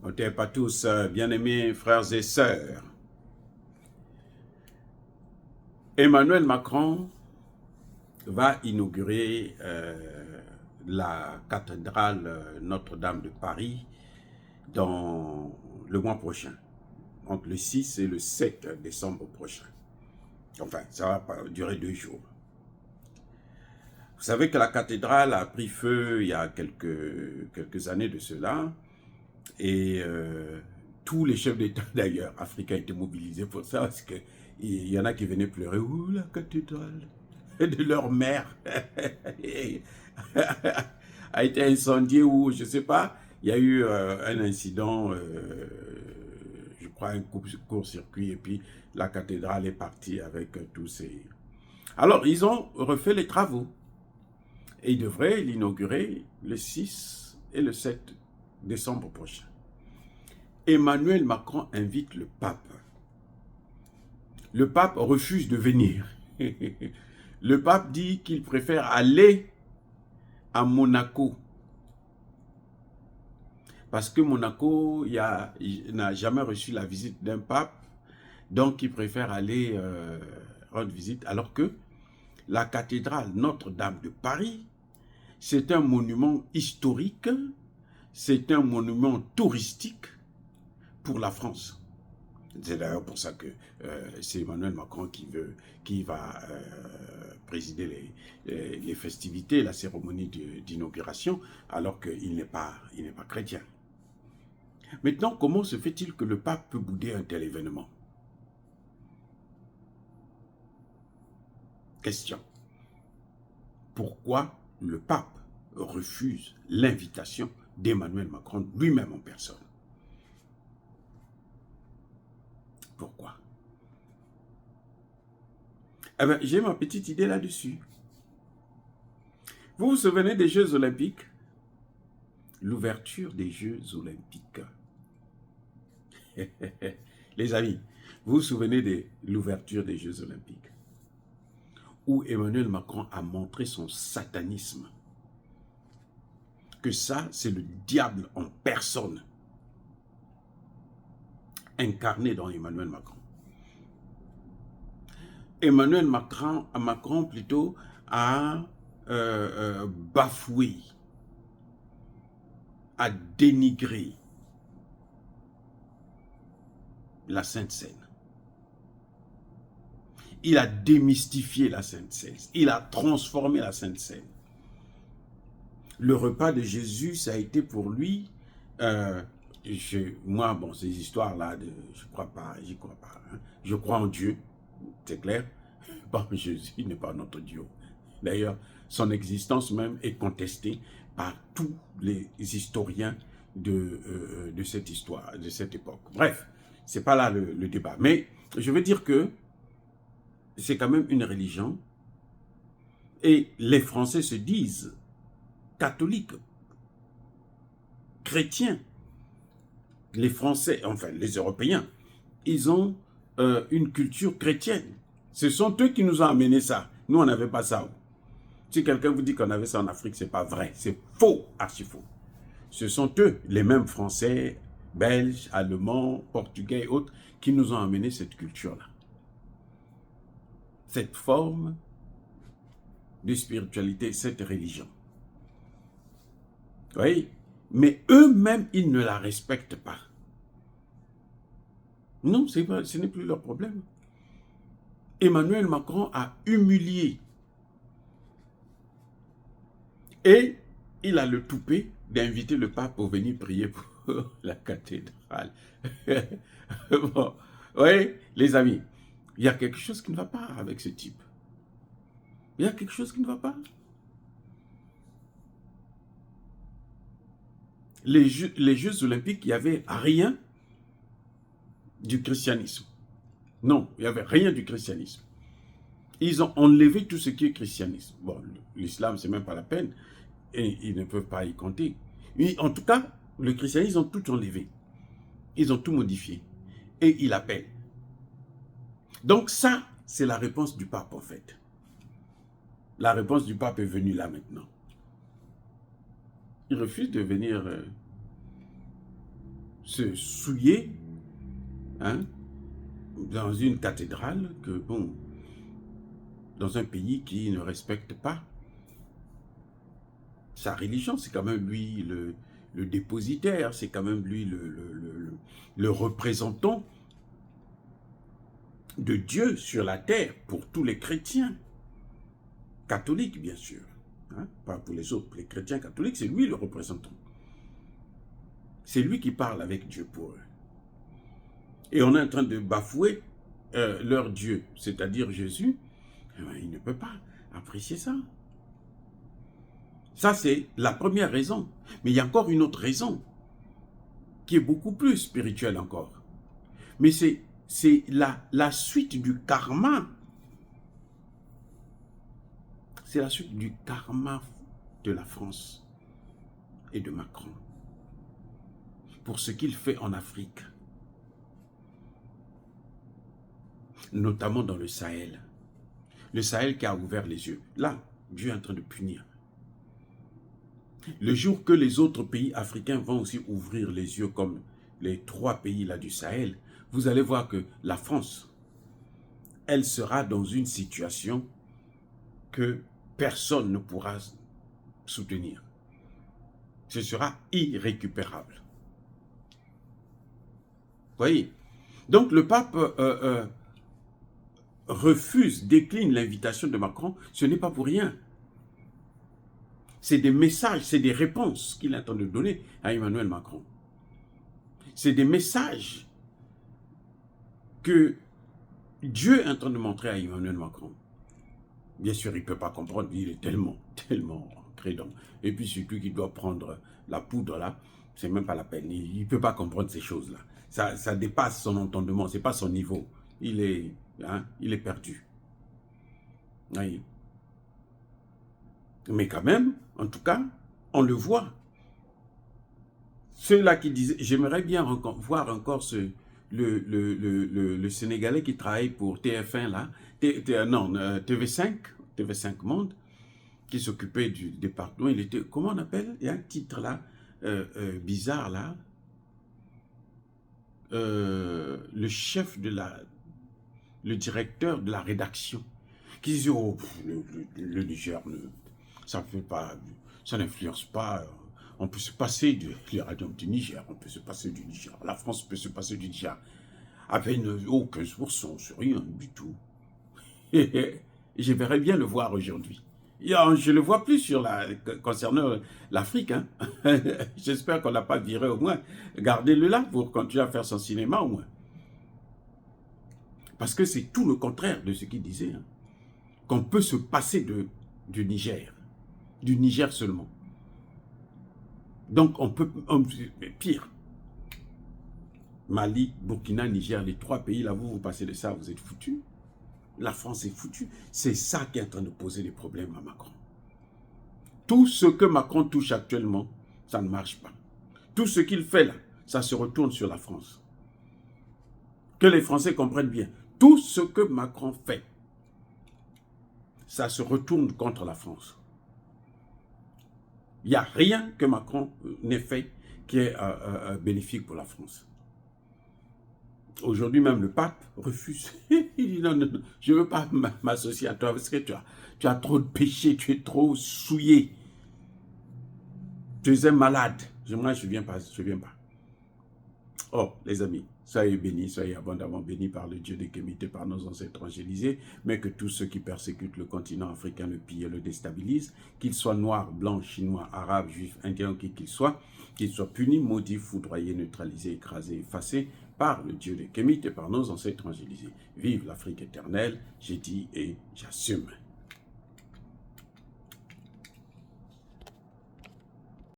On t'aime pas tous, bien-aimés frères et sœurs. Emmanuel Macron va inaugurer la cathédrale Notre-Dame de Paris dans le mois prochain, entre le 6 et le 7 décembre prochain. Enfin, ça va durer 2 jours. Vous savez que la cathédrale a pris feu il y a quelques années de cela, et tous les chefs d'État d'ailleurs africains étaient mobilisés pour ça, parce qu'il y en a qui venaient pleurer. Ouh, la cathédrale de leur mère a été incendiée, ou je ne sais pas, il y a eu un incident, je crois un court-circuit, et puis la cathédrale est partie avec tous ces... Alors, ils ont refait les travaux, et ils devraient l'inaugurer le 6 et le 7 décembre prochain. Emmanuel Macron invite le pape. Le pape refuse de venir. Le pape dit qu'il préfère aller à Monaco. Parce que Monaco n'a jamais reçu la visite d'un pape. Donc il préfère aller rendre visite. Alors que la cathédrale Notre-Dame de Paris, c'est un monument historique. C'est un monument touristique pour la France. C'est d'ailleurs pour ça que c'est Emmanuel Macron qui va présider les festivités, la cérémonie d'inauguration, alors qu'il n'est pas chrétien. Maintenant, comment se fait-il que le pape peut bouder un tel événement? Question. Pourquoi le pape refuse l'invitation d'Emmanuel Macron lui-même en personne? Pourquoi? Eh bien, j'ai ma petite idée là-dessus. Vous vous souvenez des Jeux Olympiques? L'ouverture des Jeux Olympiques. Les amis, vous vous souvenez de l'ouverture des Jeux Olympiques? Où Emmanuel Macron a montré son satanisme. Que ça, c'est le diable en personne. Incarné dans Emmanuel Macron. Emmanuel Macron plutôt a bafoué, a dénigré la Sainte Seine. Il a démystifié la Sainte Seine. Il a transformé la Sainte Seine. Le repas de Jésus, ça a été pour lui... moi, bon, ces histoires-là, je crois pas, j'y crois pas. Hein. Je crois en Dieu, c'est clair. Bon, Jésus n'est pas notre Dieu. D'ailleurs, son existence même est contestée par tous les historiens de cette histoire, de cette époque. Bref, c'est pas là le débat. Mais je veux dire que c'est quand même une religion, et les Français se disent catholiques, chrétiens. Les Français, enfin les Européens, ils ont une culture chrétienne. Ce sont eux qui nous ont amené ça. Nous, on n'avait pas ça. Si quelqu'un vous dit qu'on avait ça en Afrique, ce n'est pas vrai. C'est faux, archi faux. Ce sont eux, les mêmes Français, Belges, Allemands, Portugais et autres, qui nous ont amené cette culture-là. Cette forme de spiritualité, cette religion. Oui, mais eux-mêmes, ils ne la respectent pas. Non, ce n'est plus leur problème. Emmanuel Macron a humilié. Et il a le toupet d'inviter le pape pour venir prier pour la cathédrale. Bon, oui, les amis, il y a quelque chose qui ne va pas avec ce type. Il y a quelque chose qui ne va pas. Les Jeux Olympiques, il n'y avait rien du christianisme. Non, il n'y avait rien du christianisme. Ils ont enlevé tout ce qui est christianisme. Bon, l'islam, c'est même pas la peine. Et ils ne peuvent pas y compter. Mais en tout cas, le christianisme, ils ont tout enlevé. Ils ont tout modifié. Et il appelle. Donc ça, c'est la réponse du pape, en fait. La réponse du pape est venue là maintenant. Il refuse de venir se souiller, hein, dans une cathédrale, que bon, dans un pays qui ne respecte pas sa religion, c'est quand même lui le dépositaire, c'est quand même lui le représentant de Dieu sur la terre pour tous les chrétiens catholiques, bien sûr, hein, pas pour les autres, pour les chrétiens catholiques, c'est lui le représentant. C'est lui qui parle avec Dieu pour eux. Et on est en train de bafouer leur Dieu, c'est-à-dire Jésus. Eh bien, il ne peut pas apprécier ça. Ça, c'est la première raison. Mais il y a encore une autre raison, qui est beaucoup plus spirituelle encore. Mais c'est la suite du karma. C'est la suite du karma de la France et de Macron. Pour ce qu'il fait en Afrique. Notamment dans le Sahel. Le Sahel qui a ouvert les yeux. Là, Dieu est en train de punir. Le jour que les autres pays africains vont aussi ouvrir les yeux comme les 3 pays là du Sahel, vous allez voir que la France, elle sera dans une situation que personne ne pourra soutenir. Ce sera irrécupérable. Vous voyez? Donc le pape refuse, décline l'invitation de Macron, ce n'est pas pour rien. C'est des messages, c'est des réponses qu'il est en train de donner à Emmanuel Macron. C'est des messages que Dieu est en train de montrer à Emmanuel Macron. Bien sûr, il ne peut pas comprendre, il est tellement crédent. Et puis surtout qu'il doit prendre la poudre là, c'est même pas la peine. Il ne peut pas comprendre ces choses-là. Ça dépasse son entendement, ce n'est pas son niveau. Il est perdu. Oui. Mais quand même, en tout cas, on le voit. Ceux-là qui disaient, j'aimerais bien voir encore le Sénégalais qui travaille pour TF1 là, TV5 Monde, qui s'occupait du département. Il était, comment on appelle? Il y a un titre là, bizarre là. Le chef de le directeur de la rédaction, qui disait, oh, le Niger, ça n'influence pas. On peut se passer des radios du Niger, on peut se passer du Niger. La France peut se passer du Niger. À peine 15%, c'est rien du tout. Et je verrais bien le voir aujourd'hui. Je ne le vois plus concernant l'Afrique. Hein. J'espère qu'on ne l'a pas viré au moins. Gardez-le là pour continuer à faire son cinéma au moins. Parce que c'est tout le contraire de ce qu'il disait. Hein. Qu'on peut se passer du Niger. Du Niger seulement. Donc on peut, pire. Mali, Burkina, Niger, les 3 pays là, vous passez de ça, vous êtes foutus. La France est foutue. C'est ça qui est en train de poser des problèmes à Macron. Tout ce que Macron touche actuellement, ça ne marche pas. Tout ce qu'il fait là, ça se retourne sur la France. Que les Français comprennent bien. Tout ce que Macron fait, ça se retourne contre la France. Il n'y a rien que Macron n'ait fait qui est bénéfique pour la France. Aujourd'hui même, le pape refuse. Il dit non, je ne veux pas m'associer à toi parce que tu as trop de péchés, tu es trop souillé. Tu es un malade. Moi, je ne viens pas. Oh, les amis, soyez bénis, soyez abondamment bénis par le Dieu de Kémité, par nos ancêtres évangélisés, mais que tous ceux qui persécutent le continent africain, le pillent et le déstabilisent, qu'ils soient noirs, blancs, chinois, arabes, juifs, indiens, qui qu'ils soient punis, maudits, foudroyés, neutralisés, écrasés, effacés par le Dieu de Kémité, par nos ancêtres évangélisés. Vive l'Afrique éternelle, j'ai dit et j'assume.